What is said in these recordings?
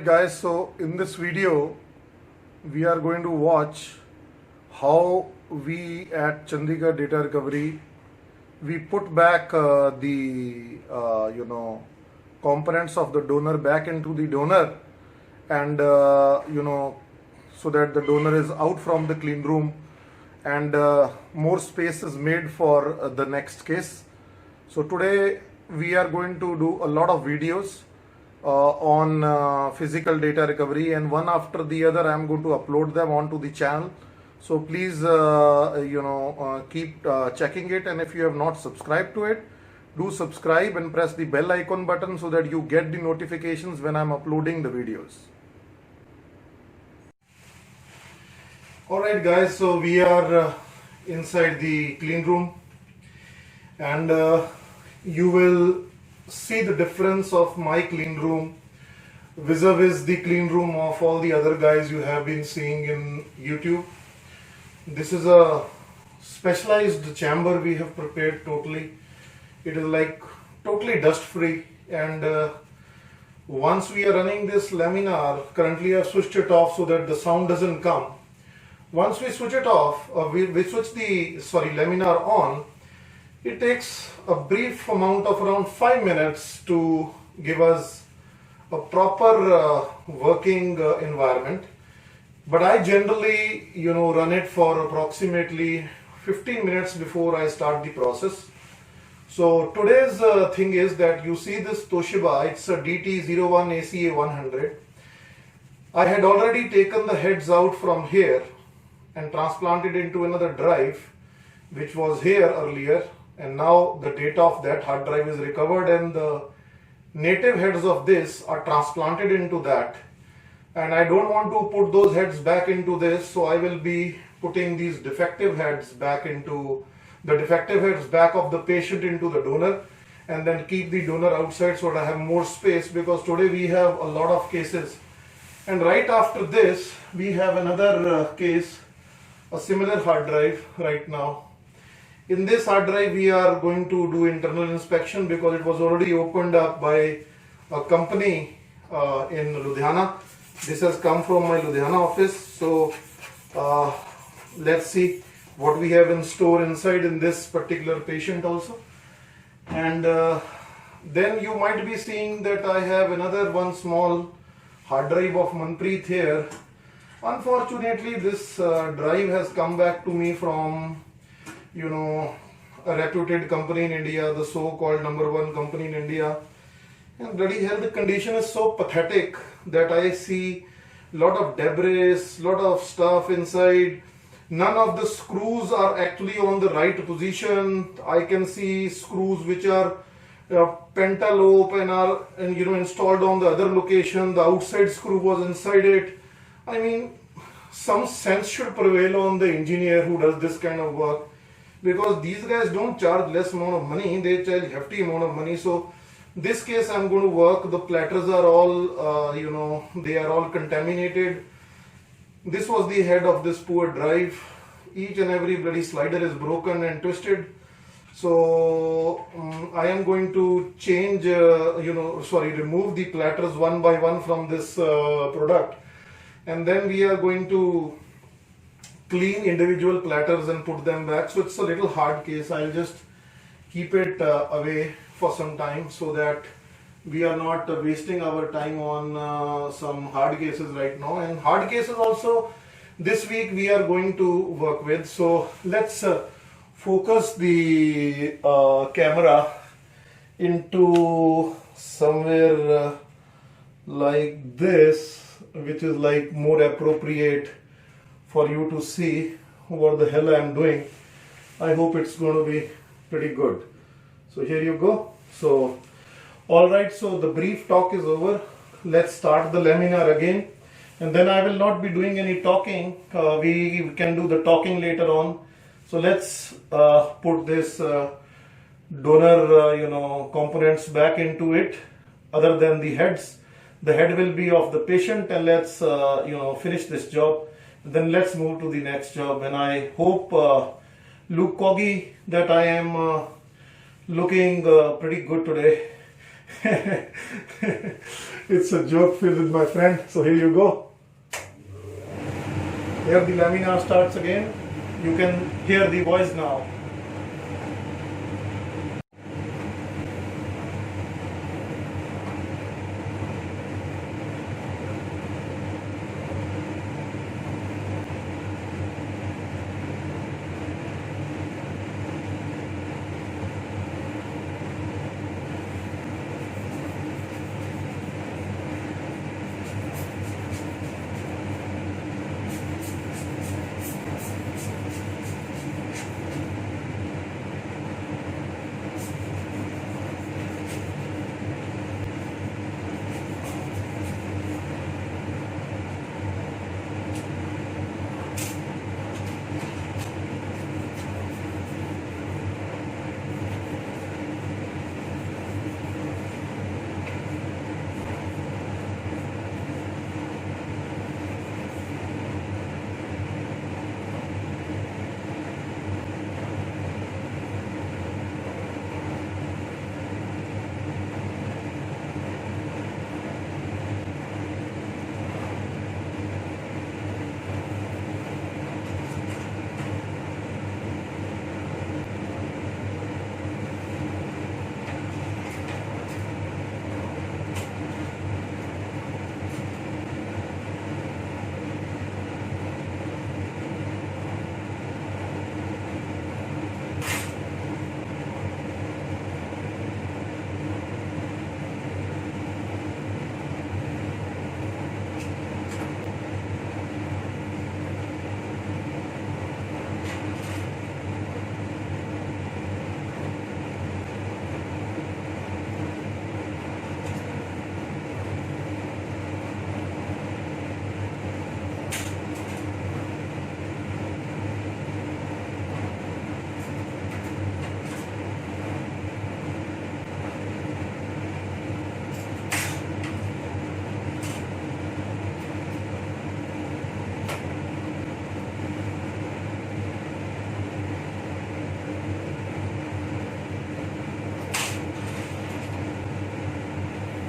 Alright guys, so in this video we are going to watch how we at Chandigarh Data Recovery we put back the components of the donor back into the donor, and so that the donor is out from the clean room and more space is made for the next case. So today we are going to do a lot of videos on physical data recovery, and one after the other I am going to upload them onto the channel. So please keep checking it, and if you have not subscribed to it, do subscribe and press the bell icon button so that you get the notifications when I am uploading the videos. Alright guys, so we are inside the clean room, and you will see the difference of my clean room vis-a-vis the clean room of all the other guys you have been seeing in YouTube. This is a specialized chamber we have prepared totally. It is like totally dust free, and once we are running this laminar, currently I have switched it off so that the sound doesn't come. Once we switch it off, we switch the laminar on, it takes a brief amount of around 5 minutes to give us a proper working environment. But I generally, run it for approximately 15 minutes before I start the process. So today's thing is that you see this Toshiba, it's a DT01ACA100. I had already taken the heads out from here and transplanted into another drive which was here earlier, and now the data of that hard drive is recovered and the native heads of this are transplanted into that. And I don't want to put those heads back into this, so I will be putting these defective heads back into the defective heads back of the patient into the donor, and then keep the donor outside so that I have more space, because today we have a lot of cases. And right after this we have another case, a similar hard drive right now. In this hard drive we are going to do internal inspection because it was already opened up by a company in Ludhiana. This has come from my Ludhiana office. So let's see what we have in store inside in this particular patient also. And then you might be seeing that I have another one small hard drive of Manpreet here. Unfortunately, this drive has come back to me from a reputed company in India, the so-called #1 company in India. And bloody hell, the condition is so pathetic that I see lot of debris, lot of stuff inside. None of the screws are actually on the right position. I can see screws which are pentalobe and are installed on the other location. The outside screw was inside it. I mean, some sense should prevail on the engineer who does this kind of work, because these guys don't charge less amount of money, they charge hefty amount of money. So this case I'm going to work. The platters are all they are all contaminated. This was the head of this poor drive. Each and every bloody slider is broken and twisted. So I am going to change remove the platters one by one from this product, and then we are going to clean individual platters and put them back. So it's a little hard case. I'll just keep it away for some time so that we are not wasting our time on some hard cases right now. And hard cases also this week we are going to work with. So let's focus the camera into somewhere like this, which is like more appropriate for you to see what the hell I am doing. I hope it's going to be pretty good. So here you go. So alright, so the brief talk is over. Let's start the laminar again, and then I will not be doing any talking. We can do the talking later on. So let's put this donor components back into it, other than the heads. The head will be of the patient, and let's finish this job. Then let's move to the next job, and I hope Luke Coggy that I am looking pretty good today. It's a joke filled with my friend. So here you go. Here the laminar starts again. You can hear the voice now.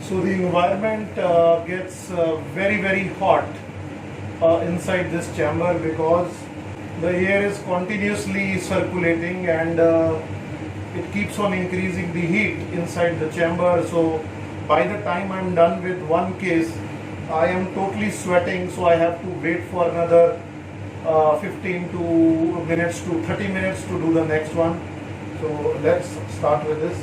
So the environment gets very hot inside this chamber because the air is continuously circulating and it keeps on increasing the heat inside the chamber. So by the time I'm done with one case, I am totally sweating, so I have to wait for another 15 to minutes to 30 minutes to do the next one. So let's start with this.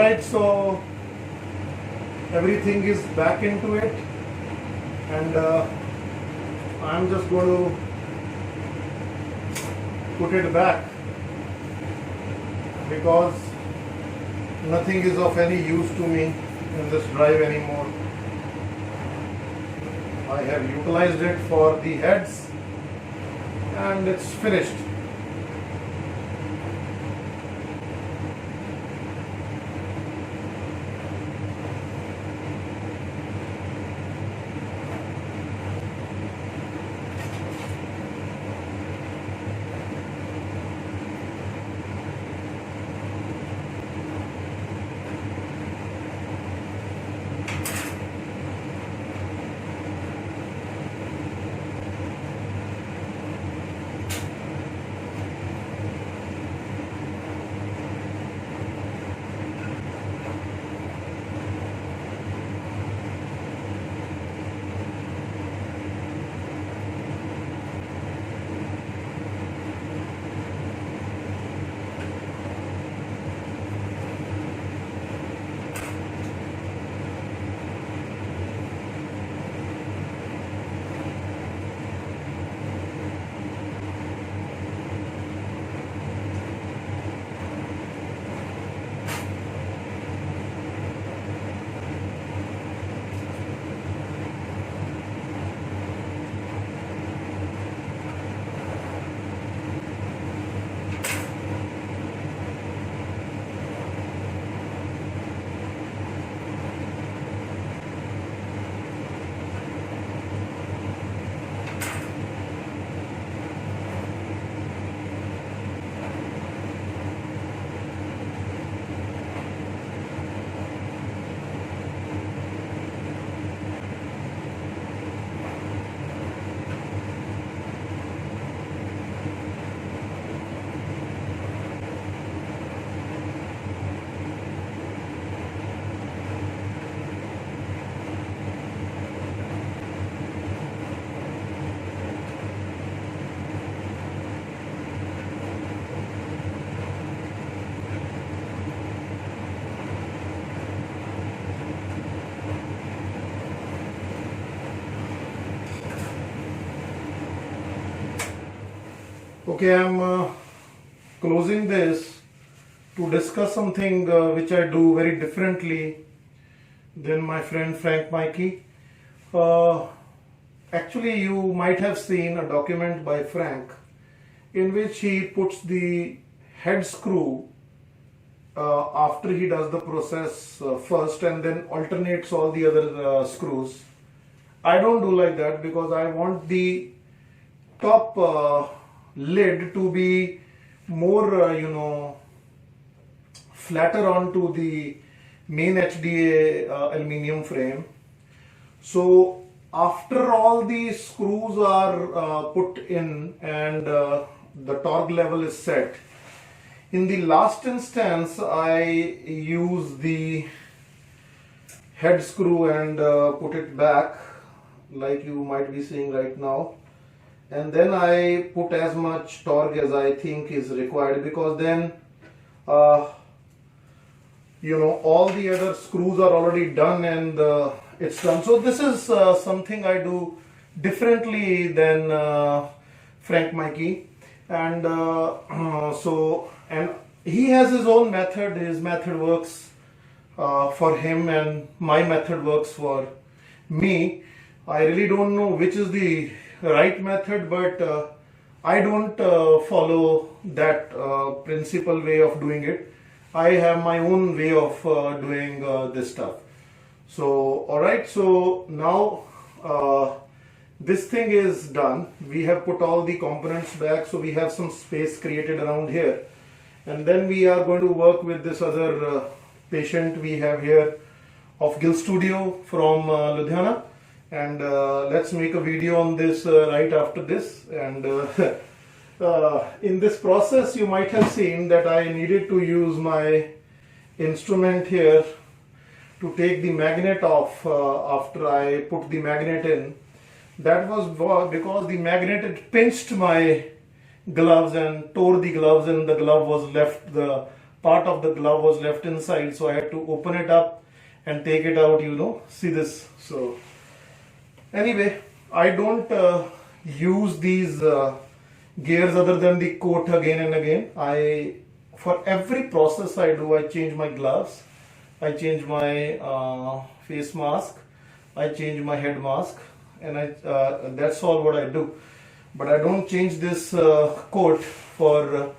Alright, so everything is back into it, and I'm just going to put it back because nothing is of any use to me in this drive anymore. I have utilized it for the heads and it's finished. Okay, I'm closing this to discuss something which I do very differently than my friend Frank Mikey. Actually, you might have seen a document by Frank in which he puts the head screw after he does the process first and then alternates all the other screws. I don't do like that because I want the top lid to be more flatter onto the main HDA aluminium frame. So after all the screws are put in and the torque level is set, in the last instance I use the head screw and put it back like you might be seeing right now, and then I put as much torque as I think is required, because then all the other screws are already done and it's done. So this is something I do differently than Frank Mikey, and and he has his own method. His method works for him and my method works for me. I really don't know which is the right method, but I don't follow that principal way of doing it. I have my own way of doing this stuff. So alright, so now this thing is done. We have put all the components back, so we have some space created around here, and then we are going to work with this other patient we have here of Gill Studio from Ludhiana, and let's make a video on this right after this. And in this process you might have seen that I needed to use my instrument here to take the magnet off after I put the magnet in. That was because the magnet had pinched my gloves and tore the gloves, and the glove was left, the part of the glove was left inside, so I had to open it up and take it out, see this. So anyway, I don't use these gears other than the coat again and again. For every process I do, I change my gloves, I change my face mask, I change my head mask, and that's all what I do. But I don't change this coat for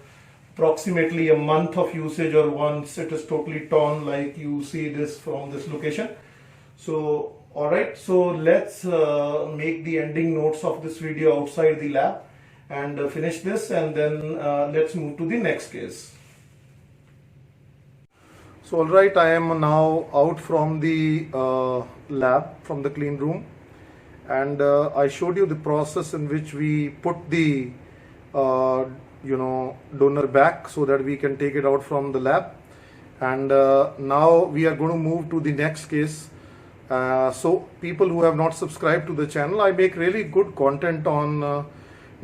approximately a month of usage, or once it is totally torn like you see this from this location. So alright, so let's make the ending notes of this video outside the lab and finish this, and then let's move to the next case. So alright, I am now out from the lab, from the clean room, and I showed you the process in which we put the donor back so that we can take it out from the lab. And now we are going to move to the next case. So people who have not subscribed to the channel, I make really good content on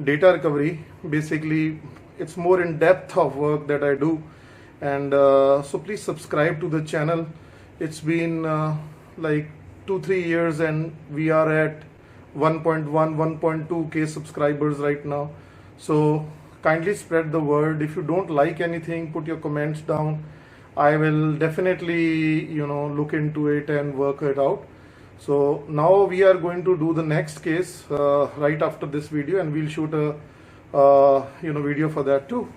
data recovery. Basically, it's more in depth of work that I do, and so please subscribe to the channel. It's been like 2-3 years and we are at 1.1 1.2k subscribers right now. So kindly spread the word. If you don't like anything, put your comments down. I will definitely look into it and work it out. So now we are going to do the next case right after this video, and we'll shoot a video for that too.